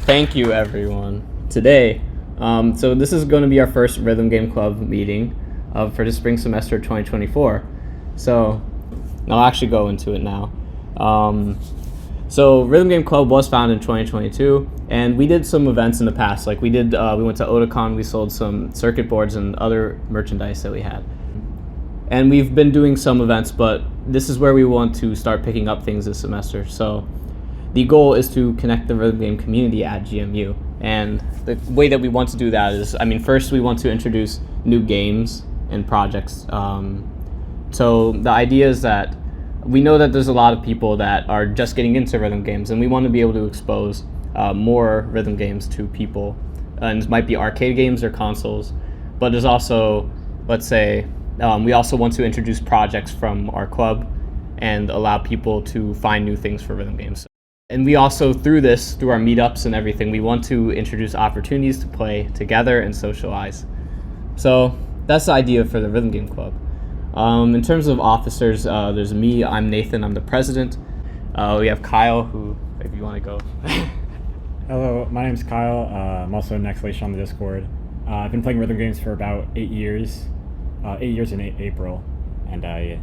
Thank you, everyone. Today, so this is going to be our first Rhythm Game Club meeting for the spring semester 2024. So, I'll actually go into it now. So Rhythm Game Club was founded in 2022, and we did some events in the past. Like we went to Otakon, we sold some circuit boards and other merchandise that we had. And we've been doing some events, but this is where we want to start picking up things this semester. So the goal is to connect the rhythm game community at GMU. And the way that we want to do that is, first we want to introduce new games and projects. So the idea is that we know that there's a lot of people that are just getting into rhythm games, and we want to be able to expose more rhythm games to people. And it might be arcade games or consoles, but there's also, let's say, we also want to introduce projects from our club and allow people to find new things for rhythm games. And we also, through our meetups and everything, we want to introduce opportunities to play together and socialize. So that's the idea for the Rhythm Game Club. In terms of officers, there's me, I'm Nathan, I'm the president. We have Kyle, who, if you want to go. Hello, my name's Kyle. I'm also an Nextlation on the Discord. I've been playing rhythm games for about 8 years. 8 years in April. And I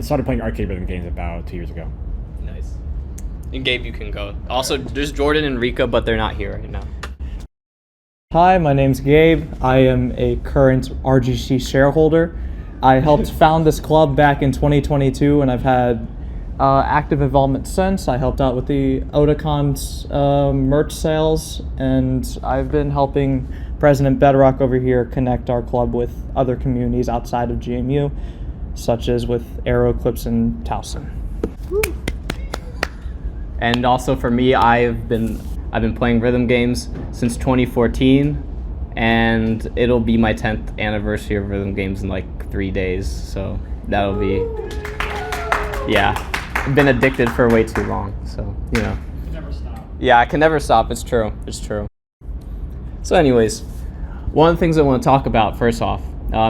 started playing arcade rhythm games about 2 years ago. Nice. And Gabe, you can go. Also, there's Jordan and Rika, but they're not here right now. Hi, my name's Gabe. I am a current RGC shareholder. I helped found this club back in 2022, and I've had active involvement since. I helped out with the Otacon's merch sales, and I've been helping President Bedrock over here connect our club with other communities outside of GMU, such as with Aero Clips and Towson. And also for me, I've been playing rhythm games since 2014, and it'll be my 10th anniversary of rhythm games in like 3 days. So that'll be, I've been addicted for way too long. So You can never stop. Yeah, I can never stop. It's true. So anyways, one of the things I want to talk about first off,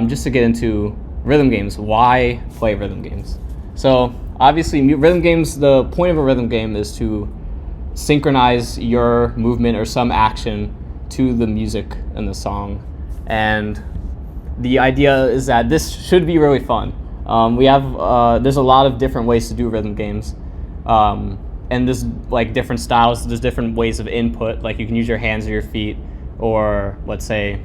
just to get into rhythm games, why play rhythm games? So obviously rhythm games, the point of a rhythm game is to synchronize your movement or some action to the music and the song. And the idea is that this should be really fun. There's a lot of different ways to do rhythm games. And there's like different styles, there's different ways of input, like you can use your hands or your feet, or let's say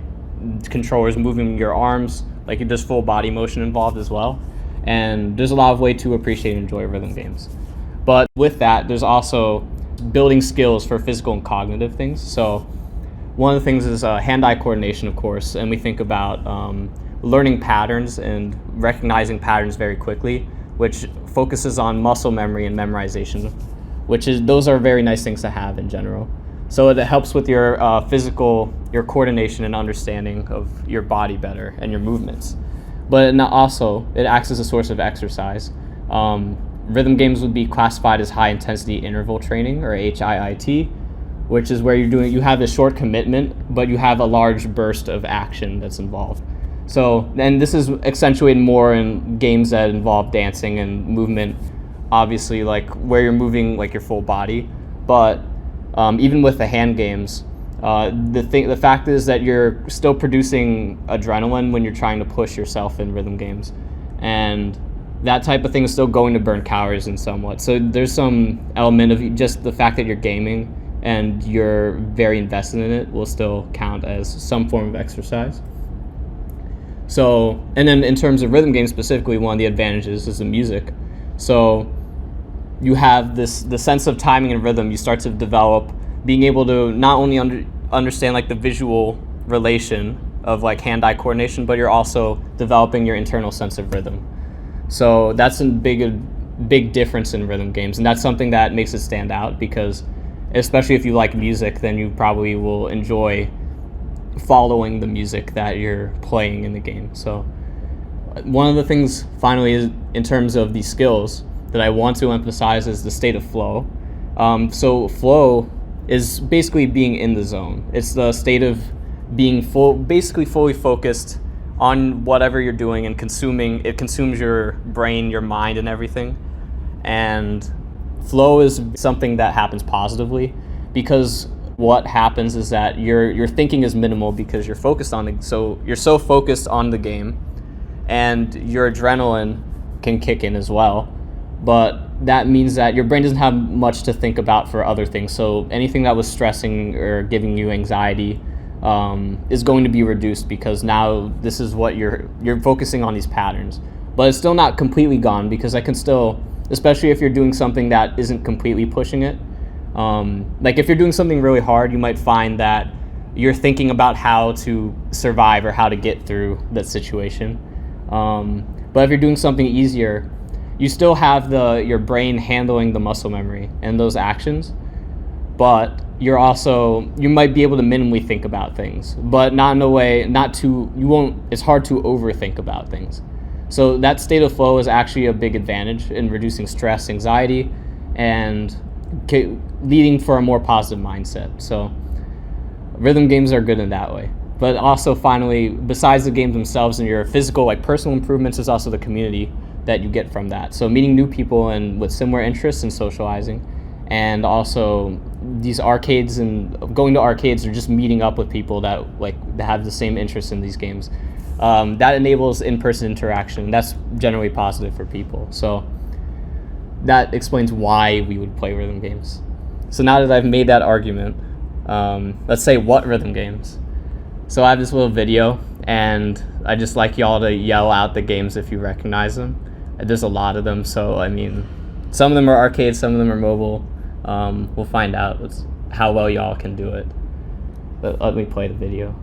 controllers moving your arms, like there's full body motion involved as well. And there's a lot of ways to appreciate and enjoy rhythm games. But with that, there's also building skills for physical and cognitive things. So one of the things is hand-eye coordination, of course, and we think about learning patterns and recognizing patterns very quickly, which focuses on muscle memory and memorization, those are very nice things to have in general. So it helps with your your coordination and understanding of your body better and your movements. But also, it acts as a source of exercise. Rhythm games would be classified as high intensity interval training, or HIIT, which is where you have a short commitment, but you have a large burst of action that's involved. So, and this is accentuated more in games that involve dancing and movement, obviously, like where you're moving like your full body. But even with the hand games, the fact is that you're still producing adrenaline when you're trying to push yourself in rhythm games, and that type of thing is still going to burn calories in somewhat. So there's some element of just the fact that you're gaming and you're very invested in it will still count as some form of exercise. So, and then in terms of rhythm games specifically, one of the advantages is the music. So you have the sense of timing and rhythm. You start to develop being able to not only understand like the visual relation of like hand-eye coordination, but you're also developing your internal sense of rhythm. So that's a big difference in rhythm games, and that's something that makes it stand out, because especially if you like music, then you probably will enjoy following the music that you're playing in the game. So one of the things finally is in terms of the skills that I want to emphasize is the state of flow. So flow is basically being in the zone. It's the state of being fully focused on whatever you're doing and it consumes your brain, your mind, and everything. And flow is something that happens positively, because what happens is that your thinking is minimal because you're focused on you're so focused on the game, and your adrenaline can kick in as well. But that means that your brain doesn't have much to think about for other things. So anything that was stressing or giving you anxiety is going to be reduced, because now this is what you're focusing on, these patterns. But it's still not completely gone, because I can still, especially if you're doing something that isn't completely pushing it. Like if you're doing something really hard, you might find that you're thinking about how to survive or how to get through that situation. But if you're doing something easier, you still have your brain handling the muscle memory and those actions, but you might be able to minimally think about things, but not in a way, it's hard to overthink about things. So that state of flow is actually a big advantage in reducing stress, anxiety, and leading for a more positive mindset. So rhythm games are good in that way. But also, finally, besides the games themselves and your physical, like personal improvements, is also the community that you get from that. So meeting new people and with similar interests and socializing, and also these arcades and going to arcades or just meeting up with people that have the same interest in these games. That enables in-person interaction. That's generally positive for people. So that explains why we would play rhythm games. So now that I've made that argument, let's say what rhythm games. So I have this little video, and I just like y'all to yell out the games if you recognize them. There's a lot of them, so I mean, some of them are arcade, some of them are mobile. We'll find out how well y'all can do it. But let me play the video.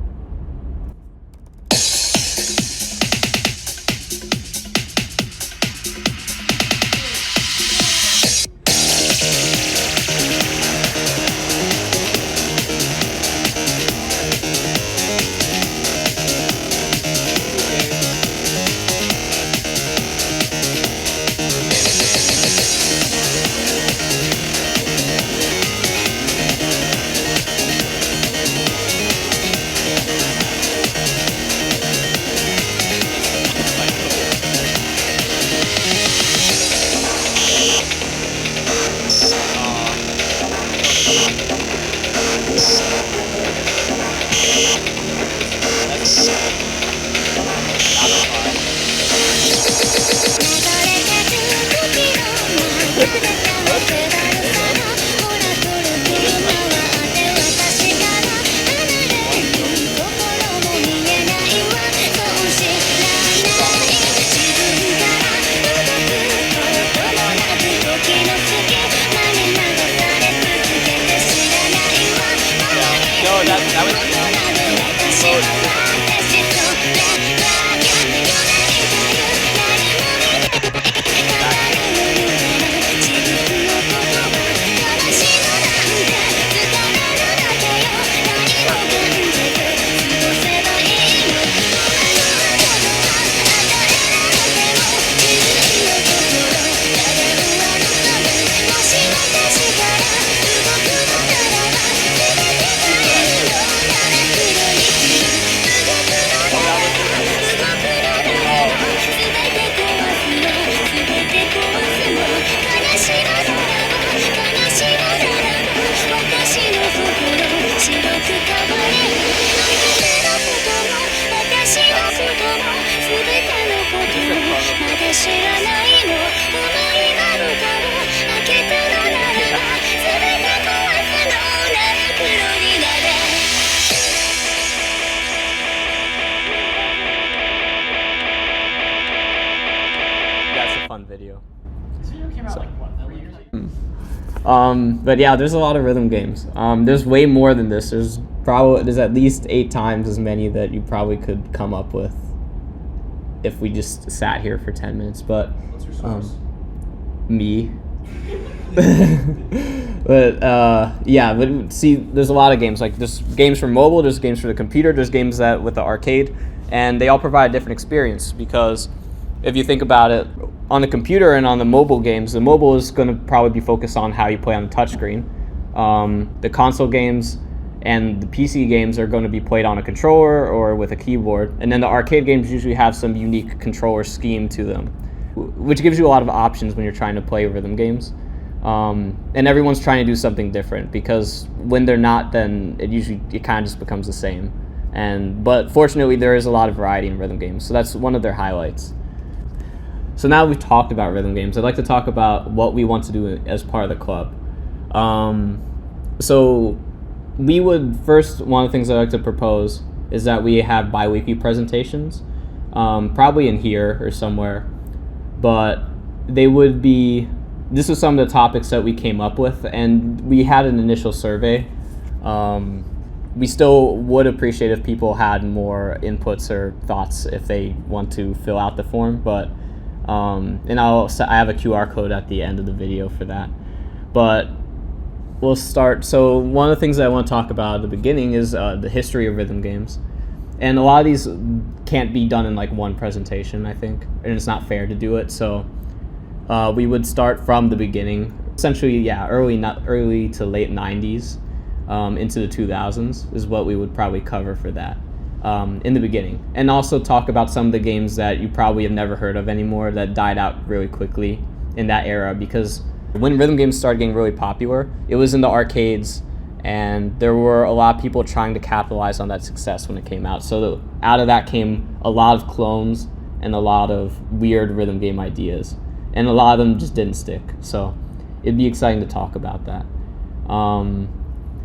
Video. But yeah, there's a lot of rhythm games. There's way more than this. There's at least 8 times as many that you probably could come up with if we just sat here for 10 minutes. But what's your source? Me. But see, there's a lot of games. Like there's games for mobile, there's games for the computer, there's games with the arcade, and they all provide a different experience. Because if you think about it, on the computer and on the mobile games, the mobile is going to probably be focused on how you play on the touchscreen. The console games and the PC games are going to be played on a controller or with a keyboard. And then the arcade games usually have some unique controller scheme to them, which gives you a lot of options when you're trying to play rhythm games. And everyone's trying to do something different, because when they're not, then it kind of just becomes the same. But fortunately, there is a lot of variety in rhythm games, so that's one of their highlights. So now we've talked about rhythm games, I'd like to talk about what we want to do as part of the club. So we would first, one of the things I'd like to propose is that we have bi-weekly presentations, probably in here or somewhere, but they would be, this was some of the topics that we came up with, and we had an initial survey. We still would appreciate if people had more inputs or thoughts if they want to fill out the form, but and I have a QR code at the end of the video for that. But we'll start. So one of the things that I want to talk about at the beginning is the history of rhythm games. And a lot of these can't be done in like one presentation, I think, and it's not fair to do it. So we would start from the beginning, essentially, early to late 90s into the 2000s is what we would probably cover for that in the beginning. And also talk about some of the games that you probably have never heard of anymore that died out really quickly in that era, because when rhythm games started getting really popular, it was in the arcades, and there were a lot of people trying to capitalize on that success when it came out. So out of that came a lot of clones and a lot of weird rhythm game ideas, and a lot of them just didn't stick. So it'd be exciting to talk about that.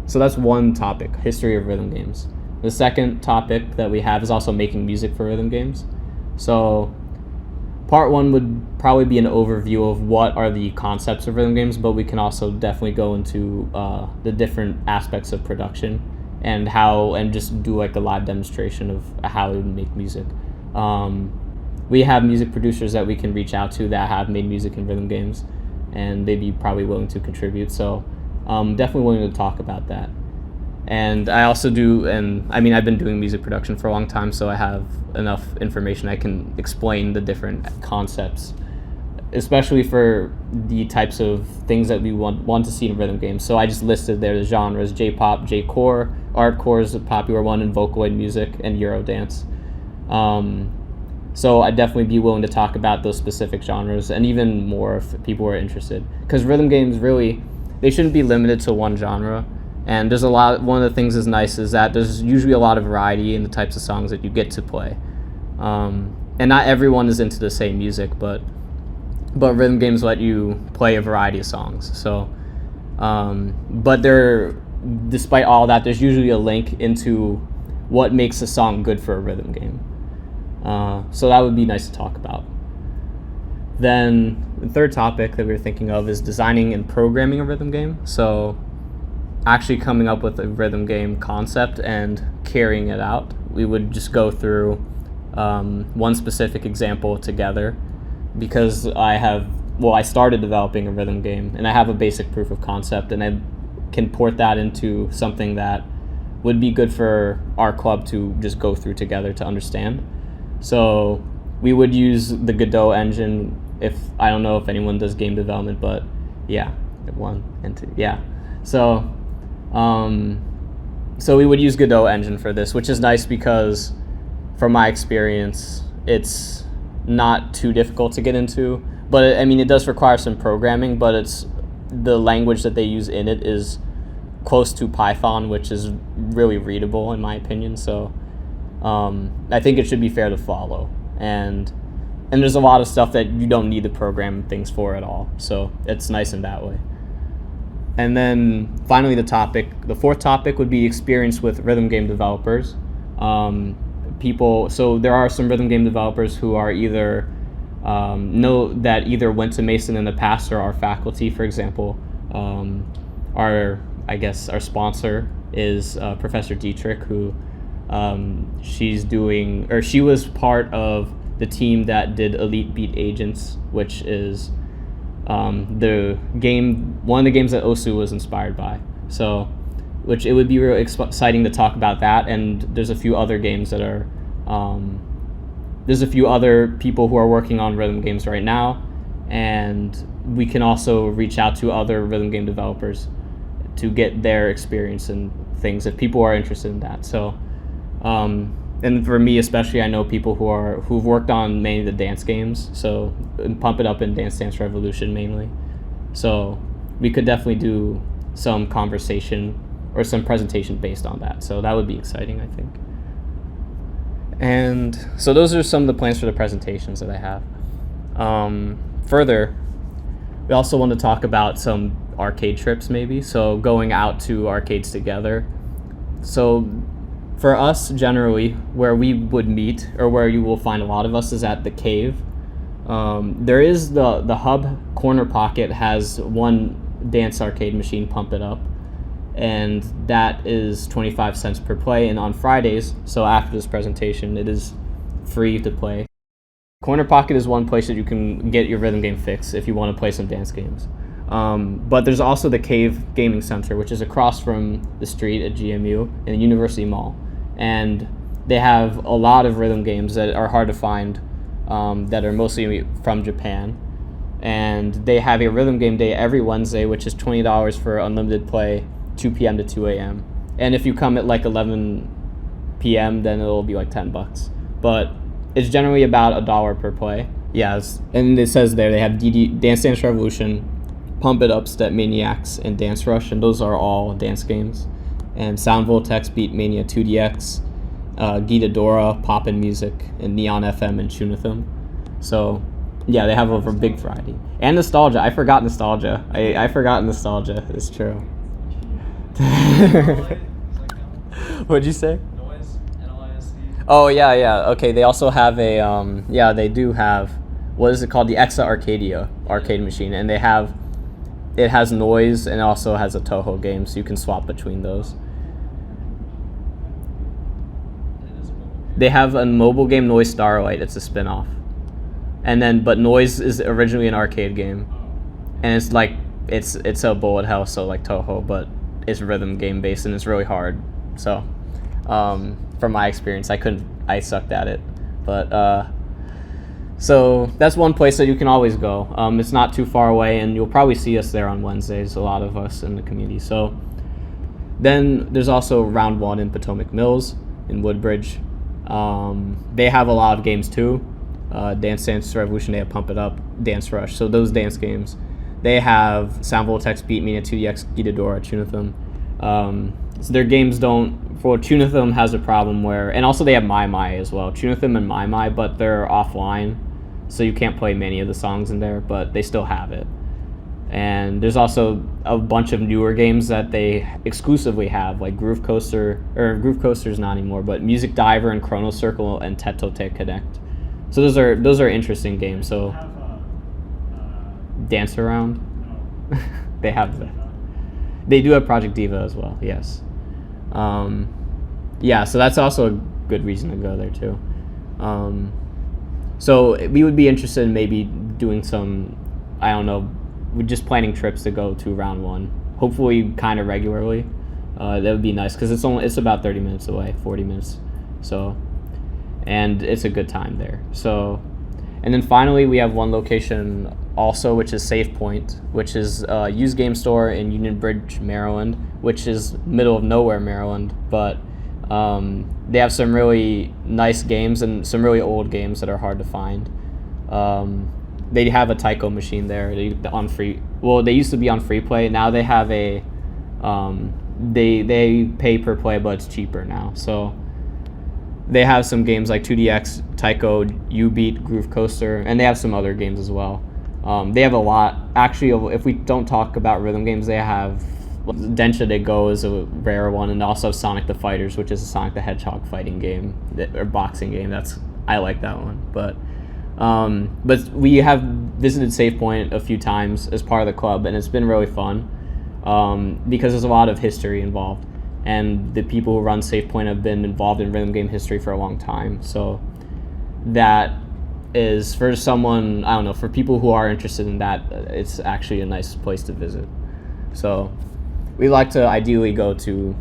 So that's one topic, history of rhythm games. The second topic that we have is also making music for rhythm games. So part one would probably be an overview of what are the concepts of rhythm games, but we can also definitely go into the different aspects of production and just do like a live demonstration of how we would make music. We have music producers that we can reach out to that have made music in rhythm games, and they'd be probably willing to contribute. So definitely willing to talk about that. And I also I've been doing music production for a long time, so I have enough information I can explain the different concepts, especially for the types of things that we want to see in rhythm games. So I just listed there the genres: J-pop, J-core, Artcore is a popular one, and Vocaloid music, and Eurodance. So I'd definitely be willing to talk about those specific genres, and even more if people are interested. Because rhythm games, really, they shouldn't be limited to one genre. And there's one of the things that's nice is that there's usually a lot of variety in the types of songs that you get to play. And not everyone is into the same music, but rhythm games let you play a variety of songs. So, but despite all that, there's usually a link into what makes a song good for a rhythm game. So that would be nice to talk about. Then the third topic that we were thinking of is designing and programming a rhythm game. So actually coming up with a rhythm game concept and carrying it out. We would just go through one specific example together, because I started developing a rhythm game and I have a basic proof of concept, and I can port that into something that would be good for our club to just go through together to understand. So we would use the Godot engine. I don't know if anyone does game development, but yeah, 1 and 2, yeah. So we would use Godot engine for this, which is nice because from my experience, it's not too difficult to get into, but it does require some programming, but the language that they use in it is close to Python, which is really readable in my opinion. So I think it should be fair to follow, and there's a lot of stuff that you don't need to program things for at all, so it's nice in that way. And then finally the fourth topic would be experience with rhythm game developers. So there are some rhythm game developers who are either either went to Mason in the past or are faculty. For example, our sponsor is Professor Dietrich, who she was part of the team that did Elite Beat Agents, which is one of the games that Osu was inspired by. So, which it would be really exciting to talk about that. And there's a few other games that are, there's a few other people who are working on rhythm games right now, and we can also reach out to other rhythm game developers to get their experience and things if people are interested in that. So, and for me especially, I know people who've worked on mainly the dance games, so Pump It Up and Dance Dance Revolution mainly. So we could definitely do some conversation or some presentation based on that. So that would be exciting, I think. And so those are some of the plans for the presentations that I have. Further, we also want to talk about some arcade trips maybe, so going out to arcades together. So for us, generally, where we would meet, or where you will find a lot of us, is at the Cave. There is the Hub Corner Pocket has one dance arcade machine, Pump It Up, and that is 25 cents per play, and on Fridays, so after this presentation, it is free to play. Corner Pocket is one place that you can get your rhythm game fix if you want to play some dance games. But there's also the Cave Gaming Center, which is across from the street at GMU in the University Mall. And they have a lot of rhythm games that are hard to find, that are mostly from Japan. And they have a rhythm game day every Wednesday, which is $20 for unlimited play, 2 p.m. to 2 a.m. And if you come at like 11 p.m., then it'll be like $10. But it's generally about $1 per play. Yes, and it says there they have Dance Dance Revolution, Pump It Up, Step Maniacs, and Dance Rush, and those are all dance games. And Sound Voltex, Beat Mania 2DX, Gitadora, Poppin' Music, and Neon FM and Tunitham. So yeah, they have a big variety. And Nostalgia. I forgot Nostalgia. I forgot Nostalgia. It's true. What'd you say? Noise, NOISE. Oh yeah. Okay, they also have a they do have, what is it called? The Exa Arcadia arcade machine, and it has Noise and also has a Toho game, so you can swap between those. They have a mobile game, Noise Starlight. It's a spin-off. And then, but Noise is originally an arcade game, and it's like it's a bullet hell, so like Toho, but it's rhythm game based, and it's really hard. So, from my experience, I sucked at it, but so that's one place that you can always go. It's not too far away, and you'll probably see us there on Wednesdays, a lot of us in the community. So then there's also Round 1 in Potomac Mills in Woodbridge. They have a lot of games too. Dance Dance Revolution, they have Pump It Up, Dance Rush. So those dance games. They have Sound Voltex, Beat Mania 2DX, Gitadora, Tunitham. So their games Tunitham has a problem where, and also they have My as well. Tunitham and My, but they're offline, so you can't play many of the songs in there, but they still have it. And there's also a bunch of newer games that they exclusively have, like Groove Coaster's not anymore, but Music Diver and Chrono Circle and Tetote Connect. So those are interesting games. So Dance Around, No. they have that. They do have Project Diva as well. Yes. So that's also a good reason to go there too. So we would be interested in maybe doing some, I don't know, we're just planning trips to go to Round 1. Hopefully kind of regularly. That would be nice because it's about 30 minutes away, 40 minutes. So, and it's a good time there. So, and then finally we have one location also, which is Safe Point, which is a used game store in Union Bridge, Maryland, which is middle of nowhere, Maryland, but they have some really nice games and some really old games that are hard to find. They have a Tyco machine there. They used to be on free play. Now they have a they pay per play, but it's cheaper now. So they have some games like 2DX, Tyco, U-Beat, Groove Coaster, and they have some other games as well. They have a lot. Actually, if we don't talk about rhythm games, they have Densha de Go is a rare one, and also Sonic the Fighters, which is a Sonic the Hedgehog fighting game or boxing game. I like that one. But we have visited Safe Point a few times as part of the club, and it's been really fun because there's a lot of history involved, and the people who run Safe Point have been involved in rhythm game history for a long time. So that is, for someone, I don't know, for people who are interested in that, it's actually a nice place to visit. So we like to ideally go to,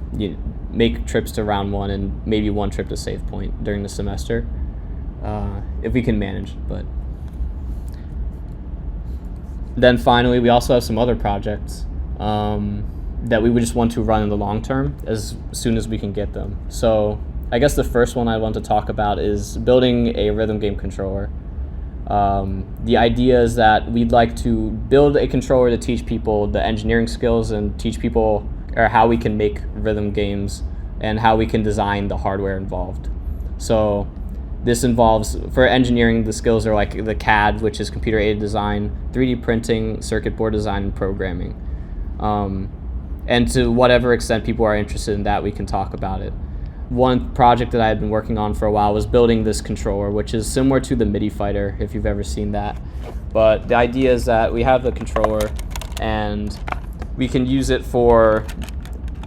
make trips to Round 1 and maybe one trip to Safe Point during the semester, if we can manage. But then finally, we also have some other projects that we would just want to run in the long term as soon as we can get them. So I guess the first one I want to talk about is building a rhythm game controller. The idea is that we'd like to build a controller to teach people the engineering skills and teach people or how we can make rhythm games and how we can design the hardware involved. So this involves, for engineering, the skills are like the CAD, which is computer aided design, 3D printing, circuit board design, and programming. And to whatever extent people are interested in that, we can talk about it. One project that I had been working on for a while was building this controller, which is similar to the MIDI Fighter, if you've ever seen that. But the idea is that we have the controller and we can use it for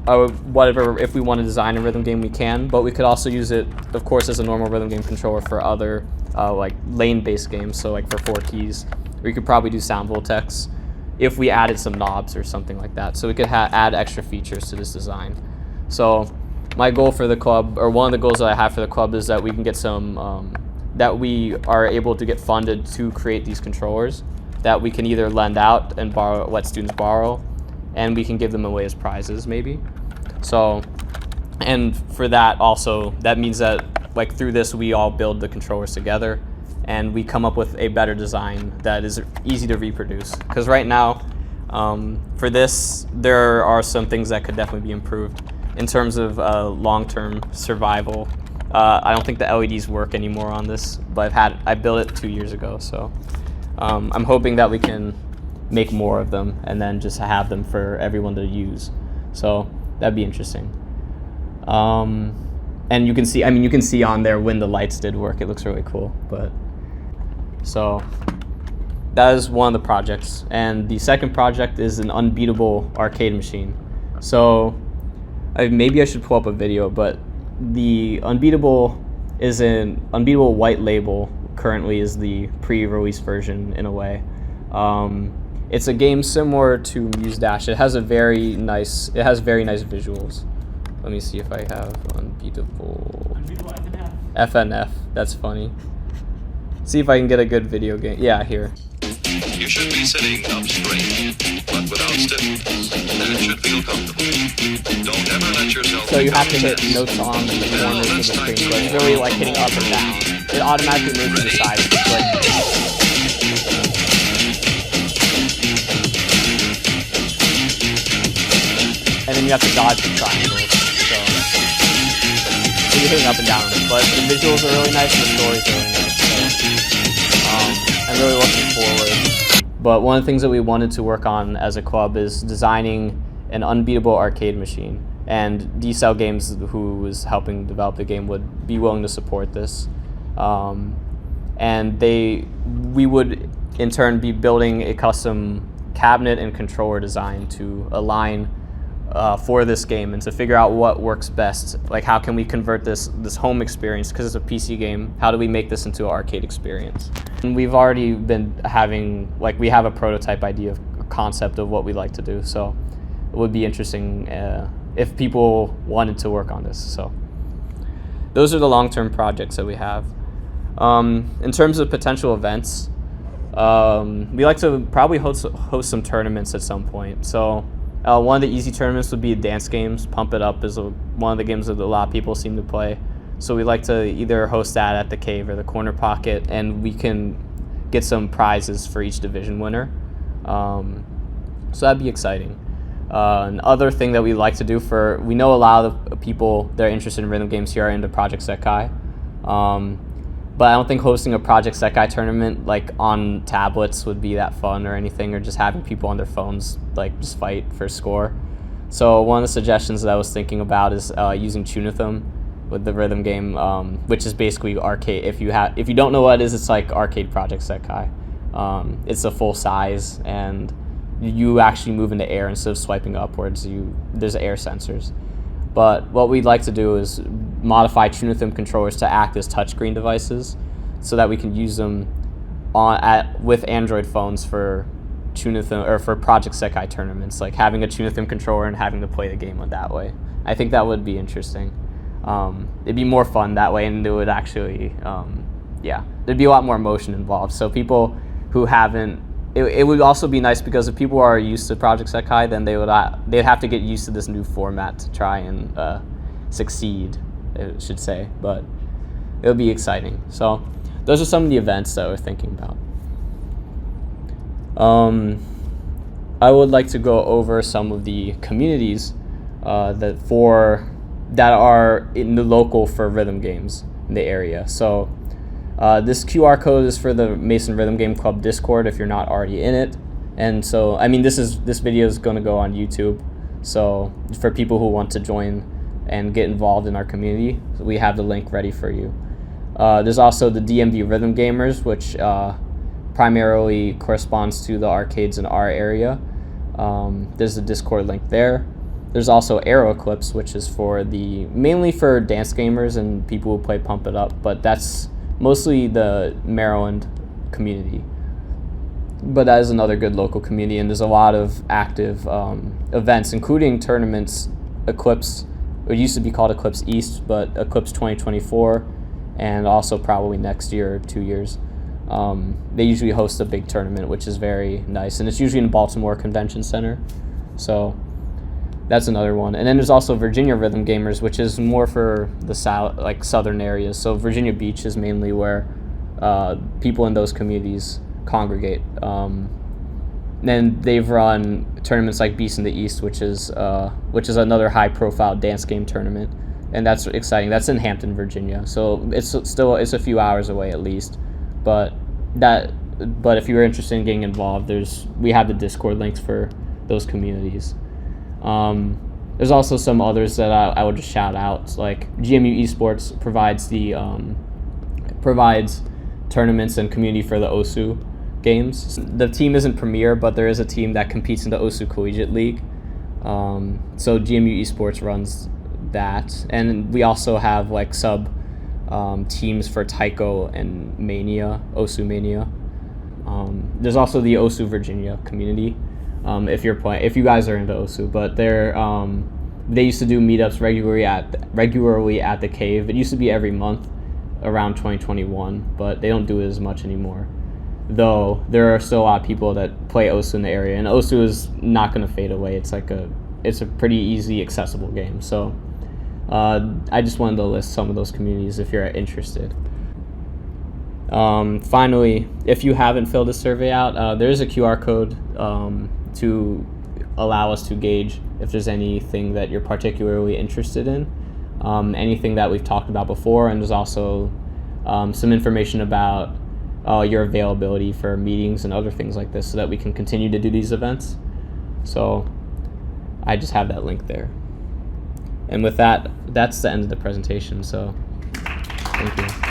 whatever, if we want to design a rhythm game, we can, but we could also use it, of course, as a normal rhythm game controller for other like lane-based games, so like for 4 keys. Or you could probably do sound voltex if we added some knobs or something like that. So we could add extra features to this design. So my goal for the club, or one of the goals that I have for the club, is that we can get some, that we are able to get funded to create these controllers that we can either lend out and let students borrow, and we can give them away as prizes maybe. So, and for that also, that means that like through this we all build the controllers together and we come up with a better design that is easy to reproduce. Because right now, for this, there are some things that could definitely be improved in terms of long-term survival. I don't think the LEDs work anymore on this, but I built it 2 years ago, so I'm hoping that we can make more of them and then just have them for everyone to use. So that'd be interesting. And you can see on there when the lights did work. It looks really cool. But so that is one of the projects. And the second project is an unbeatable arcade machine. So maybe I should pull up a video, but the Unbeatable is an Unbeatable white label. Currently is the pre-release version in a way. It's a game similar to Muse Dash. It has very nice visuals. Let me see if I have Unbeatable FNF. That's funny. See if I can get a good video game. Yeah, here. You should be sitting up straight, but without stiffness. That should feel comfortable. Don't ever let yourself. So you have to hit notes on the corners of the screen, but it's really like hitting up and down. It automatically moves to the side. And then you have to dodge the triangles. So you're hitting up and down. But the visuals are really nice and the story's really nice. So I'm really looking forward. But one of the things that we wanted to work on as a club is designing an unbeatable arcade machine. And D-Cell Games, who was helping develop the game, would be willing to support this. And we would in turn be building a custom cabinet and controller design to align for this game and to figure out what works best. Like, how can we convert this home experience, because it's a PC game, how do we make this into an arcade experience? And we've already been having, we have a prototype idea of concept of what we'd like to do, so it would be interesting if people wanted to work on this. So those are the long-term projects that we have. In terms of potential events, we like to probably host some tournaments at some point. So one of the easy tournaments would be dance games. Pump It Up is one of the games that a lot of people seem to play. So we like to either host that at the Cave or the Corner Pocket, and we can get some prizes for each division winner. So that'd be exciting. Another thing that we like to do we know a lot of the people that are interested in rhythm games here are into Project Sekai. But I don't think hosting a Project Sekai tournament on tablets would be that fun or anything, or just having people on their phones just fight for score. So one of the suggestions that I was thinking about is using Tunithum with the rhythm game, which is basically arcade. If you don't know what it is, it's like arcade Project Sekai. It's a full size, and you actually move into air instead of swiping upwards. There's air sensors. But what we'd like to do is modify Tunithum controllers to act as touchscreen devices, so that we can use them with Android phones for Tunithum or for Project Sekai tournaments, like having a Tunithum controller and having to play the game that way. I think that would be interesting. It'd be more fun that way, and it would actually, there'd be a lot more emotion involved. So people who haven't, it would also be nice because if people are used to Project Sekai, then they'd have to get used to this new format to try and succeed, I should say. But it would be exciting. So those are some of the events that we're thinking about. I would like to go over some of the communities that are in the local for rhythm games in the area. So this QR code is for the Mason Rhythm Game Club Discord if you're not already in it. And so, I mean, this video is going to go on YouTube. So for people who want to join and get involved in our community, we have the link ready for you. There's also the DMV Rhythm Gamers, which primarily corresponds to the arcades in our area. There's a Discord link there. There's also Aero Eclipse, which is mainly for dance gamers and people who play Pump It Up, but that's mostly the Maryland community. But that is another good local community, and there's a lot of active events, including tournaments. Eclipse, it used to be called Eclipse East, but Eclipse 2024, and also probably next year or 2 years. They usually host a big tournament, which is very nice, and it's usually in Baltimore Convention Center. So that's another one. And then there's also Virginia Rhythm Gamers, which is more for the southern areas. So Virginia Beach is mainly where people in those communities congregate. Then they've run tournaments like Beast in the East, which is another high-profile dance game tournament, and that's exciting. That's in Hampton, Virginia. So it's a few hours away at least, but if you're interested in getting involved, we have the Discord links for those communities. There's also some others that I would just shout out, like GMU Esports provides tournaments and community for the OSU games. The team isn't premier, but there is a team that competes in the OSU Collegiate League. So GMU Esports runs that, and we also have like sub teams for Tycho and Mania, OSU Mania. There's also the OSU Virginia community. If you guys are into OSU, but they used to do meetups regularly at the Cave. It used to be every month around 2021, but they don't do it as much anymore. Though there are still a lot of people that play OSU in the area, and OSU is not going to fade away. It's a pretty easy, accessible game. So I just wanted to list some of those communities if you're interested. Finally, if you haven't filled a survey out, there is a QR code to allow us to gauge if there's anything that you're particularly interested in, anything that we've talked about before, and there's also some information about your availability for meetings and other things like this so that we can continue to do these events. So I just have that link there. And with that, that's the end of the presentation, so thank you.